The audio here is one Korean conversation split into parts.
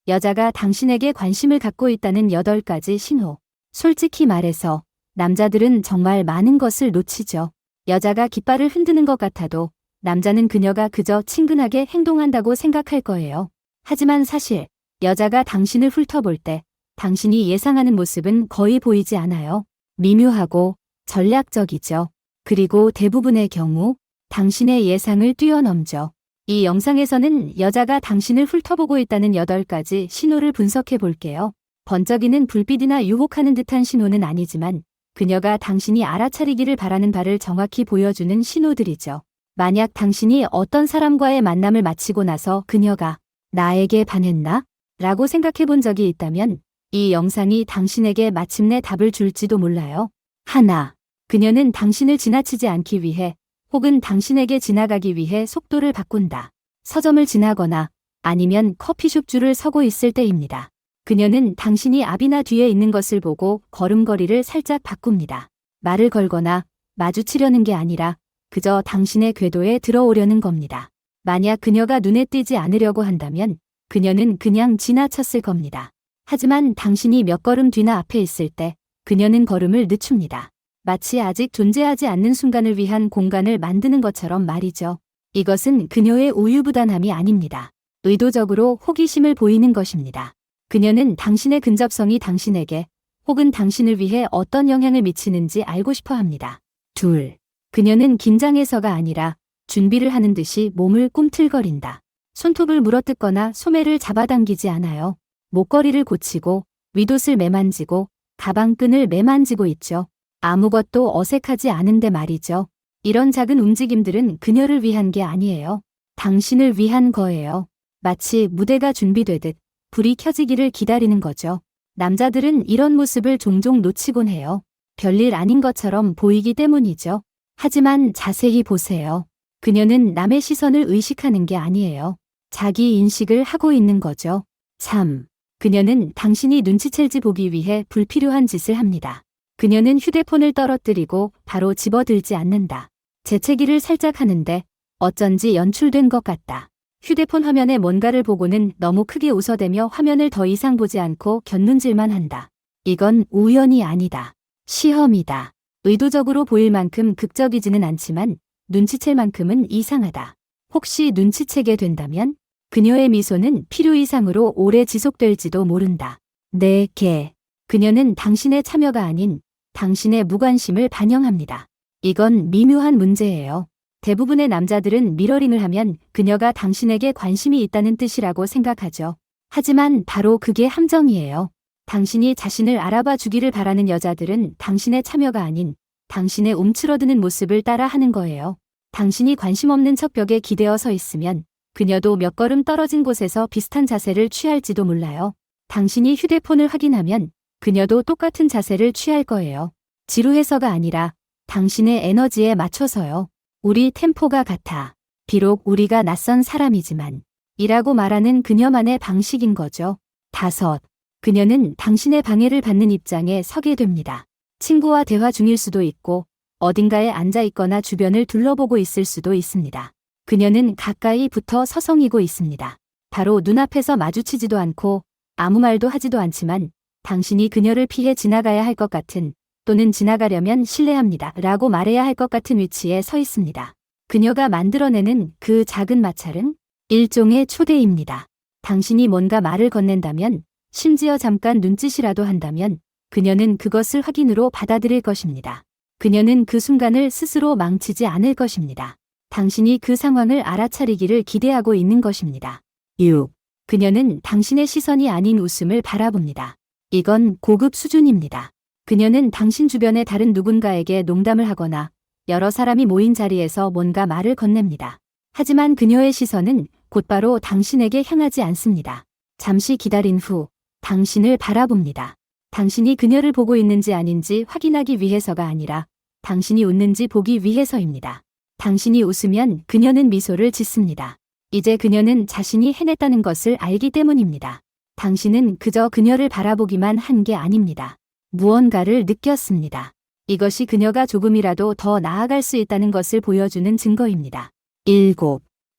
여자가 당신에게 관심을 갖고 있다는 8가지 신호. 솔직히 말해서 남자들은 정말 많은 것을 놓치죠. 여자가 깃발을 흔드는 것 같아도 남자는 그녀가 그저 친근하게 행동한다고 생각할 거예요. 하지만 사실 여자가 당신을 훑어볼 때 당신이 예상하는 모습은 거의 보이지 않아요. 미묘하고 전략적이죠. 그리고 대부분의 경우 당신의 예상을 뛰어넘죠. 이 영상에서는 여자가 당신을 훑어보고 있다는 8가지 신호를 분석해 볼게요. 번쩍이는 불빛이나 유혹하는 듯한 신호는 아니지만 그녀가 당신이 알아차리기를 바라는 바를 정확히 보여주는 신호들이죠. 만약 당신이 어떤 사람과의 만남을 마치고 나서 그녀가 나에게 반했나? 라고 생각해 본 적이 있다면 이 영상이 당신에게 마침내 답을 줄지도 몰라요. 하나, 그녀는 당신을 지나치지 않기 위해 혹은 당신에게 지나가기 위해 속도를 바꾼다. 서점을 지나거나 아니면 커피숍 줄을 서고 있을 때입니다. 그녀는 당신이 앞이나 뒤에 있는 것을 보고 걸음걸이를 살짝 바꿉니다. 말을 걸거나 마주치려는 게 아니라 그저 당신의 궤도에 들어오려는 겁니다. 만약 그녀가 눈에 띄지 않으려고 한다면 그녀는 그냥 지나쳤을 겁니다. 하지만 당신이 몇 걸음 뒤나 앞에 있을 때 그녀는 걸음을 늦춥니다. 마치 아직 존재하지 않는 순간을 위한 공간을 만드는 것처럼 말이죠. 이것은 그녀의 우유부단함이 아닙니다. 의도적으로 호기심을 보이는 것입니다. 그녀는 당신의 근접성이 당신에게 혹은 당신을 위해 어떤 영향을 미치는지 알고 싶어 합니다. 둘, 그녀는 긴장해서가 아니라 준비를 하는 듯이 몸을 꿈틀거린다. 손톱을 물어뜯거나 소매를 잡아당기지 않아요. 목걸이를 고치고 윗옷을 매만지고 가방끈을 매만지고 있죠. 아무것도 어색하지 않은데 말이죠. 이런 작은 움직임들은 그녀를 위한 게 아니에요. 당신을 위한 거예요. 마치 무대가 준비되듯 불이 켜지기를 기다리는 거죠. 남자들은 이런 모습을 종종 놓치곤 해요. 별일 아닌 것처럼 보이기 때문이죠. 하지만 자세히 보세요. 그녀는 남의 시선을 의식하는 게 아니에요. 자기 인식을 하고 있는 거죠. 3. 그녀는 당신이 눈치챌지 보기 위해 불필요한 짓을 합니다. 그녀는 휴대폰을 떨어뜨리고 바로 집어들지 않는다. 재채기를 살짝 하는데 어쩐지 연출된 것 같다. 휴대폰 화면에 뭔가를 보고는 너무 크게 웃어대며 화면을 더 이상 보지 않고 곁눈질만 한다. 이건 우연이 아니다. 시험이다. 의도적으로 보일 만큼 극적이지는 않지만 눈치챌 만큼은 이상하다. 혹시 눈치채게 된다면 그녀의 미소는 필요 이상으로 오래 지속될지도 모른다. 4개. 그녀는 당신의 참여가 아닌 당신의 무관심을 반영합니다. 이건 미묘한 문제예요. 대부분의 남자들은 미러링을 하면 그녀가 당신에게 관심이 있다는 뜻이라고 생각하죠. 하지만 바로 그게 함정이에요. 당신이 자신을 알아봐 주기를 바라는 여자들은 당신의 참여가 아닌 당신의 움츠러드는 모습을 따라 하는 거예요. 당신이 관심 없는 척 벽에 기대어 서 있으면 그녀도 몇 걸음 떨어진 곳에서 비슷한 자세를 취할지도 몰라요. 당신이 휴대폰을 확인하면 그녀도 똑같은 자세를 취할 거예요. 지루해서가 아니라 당신의 에너지에 맞춰서요. 우리 템포가 같아. 비록 우리가 낯선 사람이지만 이라고 말하는 그녀만의 방식인 거죠. 5. 그녀는 당신의 방해를 받는 입장에 서게 됩니다. 친구와 대화 중일 수도 있고 어딘가에 앉아 있거나 주변을 둘러보고 있을 수도 있습니다. 그녀는 가까이 붙어 서성이고 있습니다. 바로 눈앞에서 마주치지도 않고 아무 말도 하지도 않지만 당신이 그녀를 피해 지나가야 할 것 같은 또는 지나가려면 실례합니다 라고 말해야 할 것 같은 위치에 서 있습니다. 그녀가 만들어내는 그 작은 마찰은 일종의 초대입니다. 당신이 뭔가 말을 건넨다면 심지어 잠깐 눈짓이라도 한다면 그녀는 그것을 확인으로 받아들일 것입니다. 그녀는 그 순간을 스스로 망치지 않을 것입니다. 당신이 그 상황을 알아차리기를 기대하고 있는 것입니다. 6. 그녀는 당신의 시선이 아닌 웃음을 바라봅니다. 이건 고급 수준입니다. 그녀는 당신 주변의 다른 누군가에게 농담을 하거나 여러 사람이 모인 자리에서 뭔가 말을 건넵니다. 하지만 그녀의 시선은 곧바로 당신에게 향하지 않습니다. 잠시 기다린 후 당신을 바라봅니다. 당신이 그녀를 보고 있는지 아닌지 확인하기 위해서가 아니라 당신이 웃는지 보기 위해서입니다. 당신이 웃으면 그녀는 미소를 짓습니다. 이제 그녀는 자신이 해냈다는 것을 알기 때문입니다. 당신은 그저 그녀를 바라보기만 한 게 아닙니다. 무언가를 느꼈습니다. 이것이 그녀가 조금이라도 더 나아갈 수 있다는 것을 보여주는 증거입니다. 7.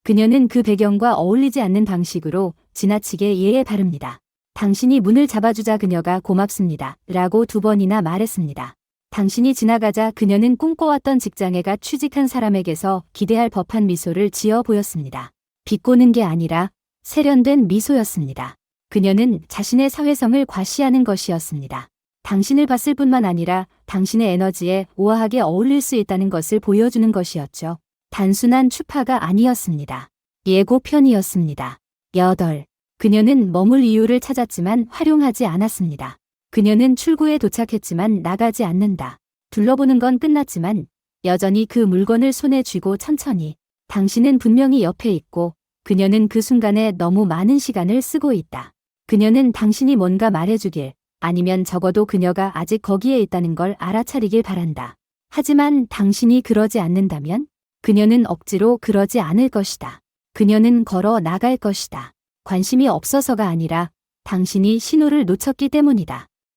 그녀는 그 배경과 어울리지 않는 방식으로 지나치게 예에 바릅니다. 당신이 문을 잡아주자 그녀가 고맙습니다. 라고 2번이나 말했습니다. 당신이 지나가자 그녀는 꿈꿔왔던 직장에가 취직한 사람에게서 기대할 법한 미소를 지어 보였습니다. 비꼬는 게 아니라 세련된 미소였습니다. 그녀는 자신의 사회성을 과시하는 것이었습니다. 당신을 봤을 뿐만 아니라 당신의 에너지에 우아하게 어울릴 수 있다는 것을 보여주는 것이었죠. 단순한 추파가 아니었습니다. 예고편이었습니다. 8. 그녀는 머물 이유를 찾았지만 활용하지 않았습니다. 그녀는 출구에 도착했지만 나가지 않는다. 둘러보는 건 끝났지만 여전히 그 물건을 손에 쥐고 천천히. 당신은 분명히 옆에 있고 그녀는 그 순간에 너무 많은 시간을 쓰고 있다. 그녀는 당신이 뭔가 말해주길, 아니면 적어도 그녀가 아직 거기에 있다는 걸 알아차리길 바란다. 하지만 당신이 그러지 않는다면 그녀는 억지로 그러지 않을 것이다. 그녀는 걸어 나갈 것이다. 관심이 없어서가 아니라 당신이 신호를 놓쳤기 때문이다.